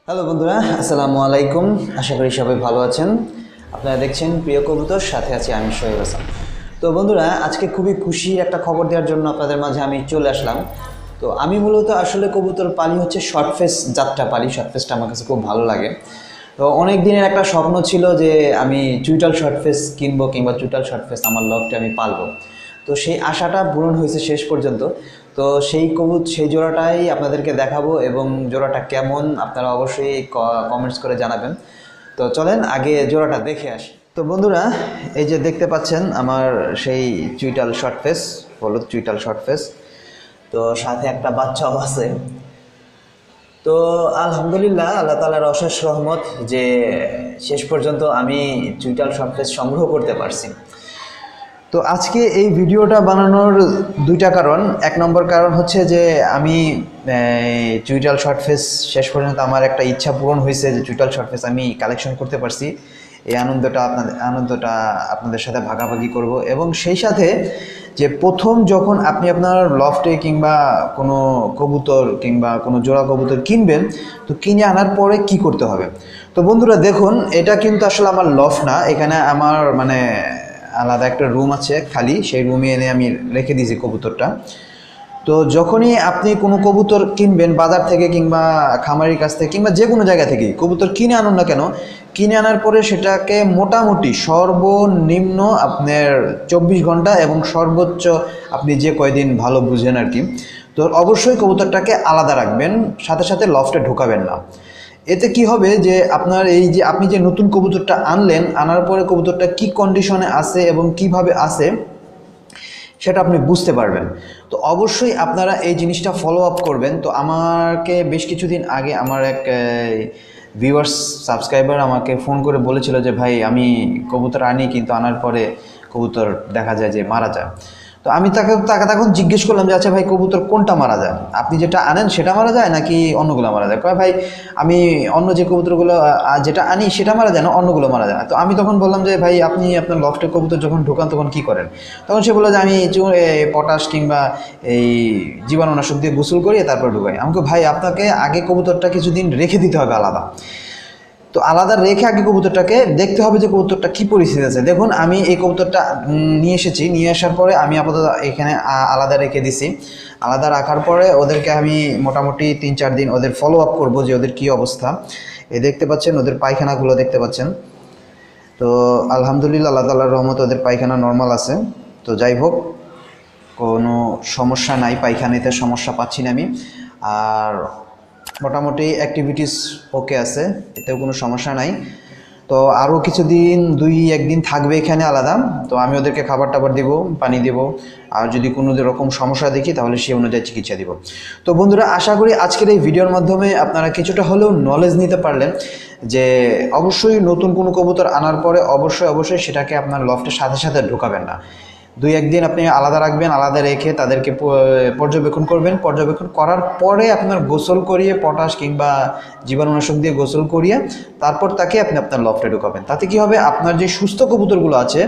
Hello বন্ধুরা, আসসালামু আলাইকুম। আশা করি সবাই ভালো আছেন। আপনারা দেখছেন প্রিয় কবুতর, সাথে আছি আমি শোয়েব হাসান। তো বন্ধুরা, আজকে খুবই খুশি একটা খবর দেওয়ার জন্য আপনাদের মাঝে আমি চলে আসলাম। তো আমি মূলত আসলে কবুতর পালি হচ্ছে শর্ট ফেস জাতটা পালি। শর্ট ফেসটা আমার কাছে খুব ভালো লাগে। তো অনেক দিনের একটা স্বপ্ন ছিল যে আমি চুইটাল শর্ট ফেস কিনবো কিংবা চুইটাল শর্ট ফেস আমার লফটে আমি পালবো। তো সেই আশাটা পূরণ হয়েছে শেষ পর্যন্ত। তো সেই জোড়াটাই আপনাদেরকে দেখাবো এবং জোড়াটা কেমন আপনারা অবশ্যই কমেন্টস করে জানাবেন। তো চলেন আগে জোড়াটা দেখে আসি। তো বন্ধুরা, এই যে দেখতে পাচ্ছেন আমার সেই চুইটাল শর্ট ফেস, হলুদ চুইটাল শর্ট ফেস। তো সাথে একটা বাচ্চাও আছে। তো আলহামদুলিল্লাহ, আল্লাহ তাআলার অশেষ রহমত যে শেষ পর্যন্ত আমি চুইটাল শর্ট ফেস সংগ্রহ করতে পারছি। তো আজকে এই ভিডিওটা বানানোর দুইটা কারণ। এক নম্বর কারণ হচ্ছে যে আমি চুইটাল শর্ট ফেস শেষ পর্যন্ত আমার একটা ইচ্ছা পূরণ হয়েছে যে চুইটাল শর্ট ফেস আমি কালেকশন করতে পারছি। এই আনন্দটা আপনাদের সাথে ভাগাভাগি করব। এবং সেই সাথে যে প্রথম যখন আপনি আপনার লফটে কিংবা কোনো কবুতর কিংবা কোনো জোড়া কবুতর কিনবেন, তো কিনে আনার পরে কি করতে হবে। তো বন্ধুরা দেখুন, এটা কিন্তু আসলে আমার লফ না, এখানে আমার আলাদা একটা রুম আছে খালি, সেই রুমে এনে আমি রেখে দিয়েছি কবুতরটা। তো যখনই আপনি কোনো কবুতর কিনবেন বাজার থেকে কিংবা খামারির কাছ থেকে কিংবা যে কোনো জায়গা থেকেই কবুতর কিনে আনুন না কেন, কিনে আনার পরে সেটাকে মোটামুটি সর্বনিম্ন আপনার 24 ঘন্টা এবং সর্বোচ্চ আপনি যে কয়দিন ভালো বুঝেন আর কি, তো অবশ্যই কবুতরটাকে আলাদা রাখবেন, সাথে সাথে লফটে ঢোকাবেন না। এতে কি হবে যে আপনার এই যে আপনি যে নতুন কবুতরটা আনলেন, আনার পরে কবুতরটা কি কন্ডিশনে আছে এবং কিভাবে আছে সেটা আপনি বুঝতে পারবেন। তো অবশ্যই আপনারা এই জিনিসটা ফলো আপ করবেন। তো আমাকে বেশ কিছুদিন আগে আমার এক ভিউয়ার্স সাবস্ক্রাইবার আমাকে ফোন করে বলেছিল যে ভাই, আমি কবুতর আনি কিন্তু আনার পরে কবুতর দেখা যায় যে মারা যায়। তো আমি তাকে তখন জিজ্ঞেস করলাম যে আচ্ছা ভাই, কবুতর কোনটা মারা যায়, আপনি যেটা আনেন সেটা মারা যায় নাকি অন্যগুলো মারা যায়? কয় ভাই, আমি অন্য যে কবুতরগুলো যেটা আনি সেটা মারা যায় না, অন্যগুলো মারা যায় না। তো আমি তখন বললাম যে ভাই, আপনি আপনার লফটে কবুতর যখন ঢোকান তখন কি করেন? তখন সে বললো যে আমি পটাশ কিংবা এই জীবাণুনাশক দিয়ে গোসল করিয়ে তারপর ঢুকাই। আমাকে ভাই, আপনাকে আগে কবুতরটা কিছুদিন রেখে দিতে হবে আলাদা। তো আলাদা রেখে আগে কবুতরটাকে দেখতে হবে যে কবুতরটা কী পরিস্থিতি আছে। দেখুন, আমি এই কবুতরটা নিয়ে এসেছি, নিয়ে আসার পরে আমি আপাতত এখানে আলাদা রেখে দিছি। আলাদা রাখার পরে ওদেরকে আমি মোটামুটি 3-4 দিন ওদের ফলো আপ করবো যে ওদের কী অবস্থা। এই দেখতে পাচ্ছেন ওদের পায়খানাগুলো দেখতে পাচ্ছেন। তো আলহামদুলিল্লাহ, আল্লাহ তাআলার রহমতে ওদের পায়খানা নর্মাল আছে। তো যাই হোক, কোনো সমস্যা নাই, পায়খানাতে সমস্যা পাচ্ছি না আমি। আর মোটামুটি অ্যাক্টিভিটিস ওকে আছে, এতেও কোনো সমস্যা নাই। তো আরও কিছুদিন 2-1 দিন থাকবে এখানে আলাদা। তো আমি ওদেরকে খাবার টাবার দিব, পানি দেব, আর যদি কোনো রকম সমস্যা দেখি তাহলে সেই অনুযায়ী চিকিৎসা দিব। তো বন্ধুরা, আশা করি আজকের এই ভিডিওর মাধ্যমে আপনারা কিছুটা হলেও নলেজ নিতে পারলেন যে অবশ্যই নতুন কোনো কবুতর আনার পরে অবশ্যই সেটাকে আপনার লফটের সাথে সাথে ঢোকাবেন না। 2-1 দিন আপনি আলাদা রাখবেন, আলাদা রেখে তাদেরকে পর্যবেক্ষণ করবেন। পর্যবেক্ষণ করার পরে আপনার গোসল করিয়ে পটাশ কিংবা জীবাণুনাশক দিয়ে গোসল করিয়ে তারপর তাকে আপনি আপনার লফটে ঢোকাবেন। তাতে কি হবে, আপনার যে সুস্থ কবুতরগুলো আছে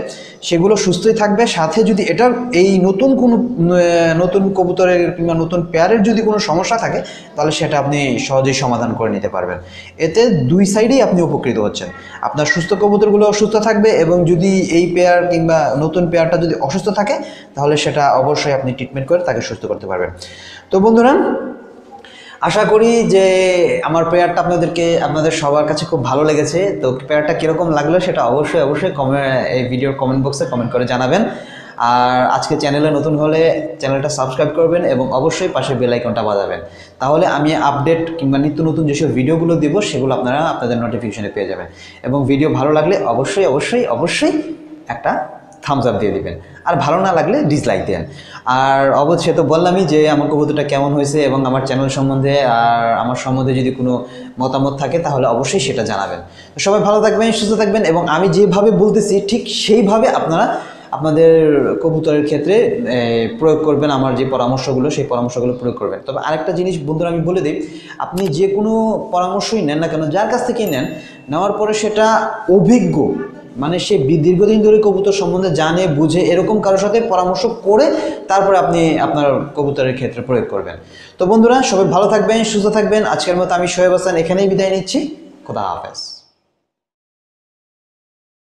সেগুলো সুস্থই থাকবে। সাথে যদি এটার এই নতুন কবুতরের কিংবা নতুন পেয়ারের যদি কোনো সমস্যা থাকে তাহলে সেটা আপনি সহজেই সমাধান করে নিতে পারবেন। এতে দুই সাইডেই আপনি উপকৃত হচ্ছেন। আপনার সুস্থ কবুতরগুলো সুস্থ থাকবে এবং যদি এই পেয়ার কিংবা নতুন পেয়ারটা যদি অসুস্থ থাকে তাহলে সেটা অবশ্যই আপনি ট্রিটমেন্ট করে তাকে সুস্থ করতে পারবেন। তো বন্ধুরা, আশা করি যে আমার পেয়ারটা আপনাদের সবার কাছে খুব ভালো লেগেছে। তো পেয়ারটা কীরকম লাগলো সেটা অবশ্যই এই ভিডিওর কমেন্ট বক্সে কমেন্ট করে জানাবেন। আর আজকে চ্যানেলে নতুন হলে চ্যানেলটা সাবস্ক্রাইব করবেন এবং অবশ্যই পাশে বেল আইকনটা বাজাবেন। তাহলে আমি আপডেট কিংবা নিত্য নতুন যেসব ভিডিওগুলো দিব সেগুলো আপনারা আপনাদের নোটিফিকেশনে পেয়ে যাবেন। এবং ভিডিও ভালো লাগলে অবশ্যই একটা থামস আপ দিয়ে দিবেন, আর ভালো না লাগলে ডিসলাইক দেন। আর অবশ্যই তো বললামই যে আমার কবুতরটা কেমন হয়েছে এবং আমার চ্যানেল সম্বন্ধে আর আমার সম্বন্ধে যদি কোনো মতামত থাকে তাহলে অবশ্যই সেটা জানাবেন। তো সবাই ভালো থাকবেন, সুস্থ থাকবেন এবং আমি যেভাবে বলতেছি ঠিক সেইভাবে আপনারা আপনাদের কবুতরের ক্ষেত্রে প্রয়োগ করবেন। আমার যে পরামর্শগুলো সেই পরামর্শগুলো প্রয়োগ করবেন। তবে আরেকটা জিনিস বন্ধুরা আমি বলে দিই, আপনি যে কোনো পরামর্শই নেন না কেন, যার কাছ থেকেই নেওয়ার পরে সেটা অভিজ্ঞ মানে সে দীর্ঘদিন ধরে কবুতর সম্বন্ধে জানে বুঝে এরকম কারোর সাথে পরামর্শ করে তারপরে আপনি আপনার কবুতরের ক্ষেত্রে প্রয়োগ করবেন। তো বন্ধুরা সবাই ভালো থাকবেন, সুস্থ থাকবেন। আজকের মতো আমি শোয়েব হাসান এখানেই বিদায় নিচ্ছি। খোদা হাফেজ।